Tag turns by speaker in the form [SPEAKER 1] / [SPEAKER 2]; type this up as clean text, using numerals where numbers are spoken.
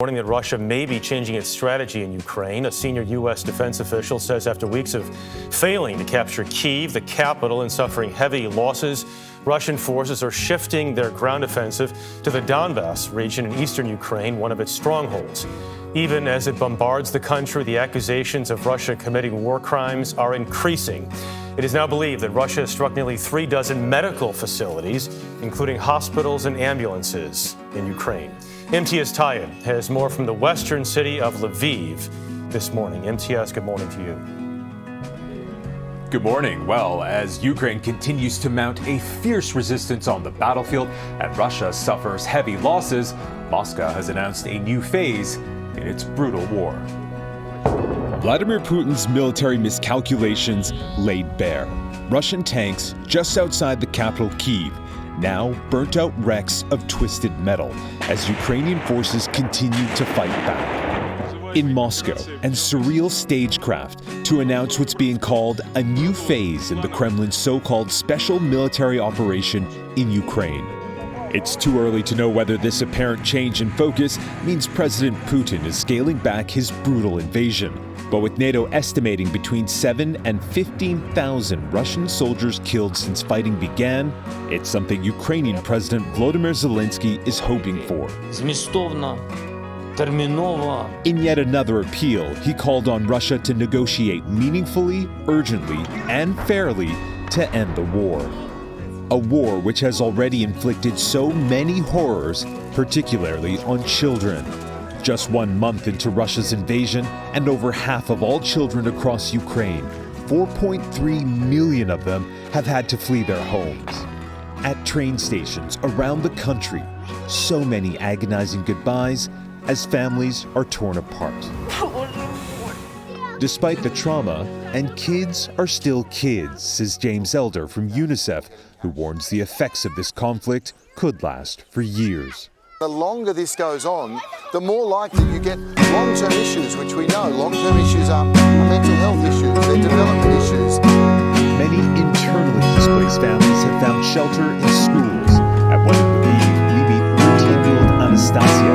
[SPEAKER 1] Warning that Russia may be changing its strategy in Ukraine. A senior U.S. defense official says after weeks of failing to capture Kyiv, the capital, and suffering heavy losses, Russian forces are shifting their ground offensive to the Donbas region in eastern Ukraine, one of its strongholds. Even as it bombards the country, the accusations of Russia committing war crimes are increasing. It is now believed that Russia has struck nearly 36 medical facilities, including hospitals and ambulances in Ukraine. Imtiaz Tyab has more from the western city of Lviv this morning. Imtiaz, good morning to you.
[SPEAKER 2] Good morning. Well, as Ukraine continues to mount a fierce resistance on the battlefield and Russia suffers heavy losses, Moscow has announced a new phase in its brutal war.
[SPEAKER 3] Vladimir Putin's military miscalculations laid bare. Russian tanks just outside the capital Kyiv, now burnt out wrecks of twisted metal as Ukrainian forces continue to fight back. In Moscow, and surreal stagecraft to announce what's being called a new phase in the Kremlin's so-called special military operation in Ukraine. It's too early to know whether this apparent change in focus means President Putin is scaling back his brutal invasion. But with NATO estimating between 7,000 and 15,000 Russian soldiers killed since fighting began, it's something Ukrainian President Volodymyr Zelensky is hoping for. In yet another appeal, he called on Russia to negotiate meaningfully, urgently, and fairly to end the war. A war which has already inflicted so many horrors, particularly on children. Just 1 month into Russia's invasion, and over half of all children across Ukraine, 4.3 million of them, have had to flee their homes. At train stations around the country, so many agonizing goodbyes as families are torn apart. Despite the trauma, and kids are still kids, says James Elder from UNICEF, who warns the effects of this conflict could last for years.
[SPEAKER 4] The longer this goes on, the more likely you get long-term issues, which we know long-term issues are mental health issues, they're development issues.
[SPEAKER 3] Many internally displaced families have found shelter in schools. At one in Lviv, we meet 13-year-old Anastasia,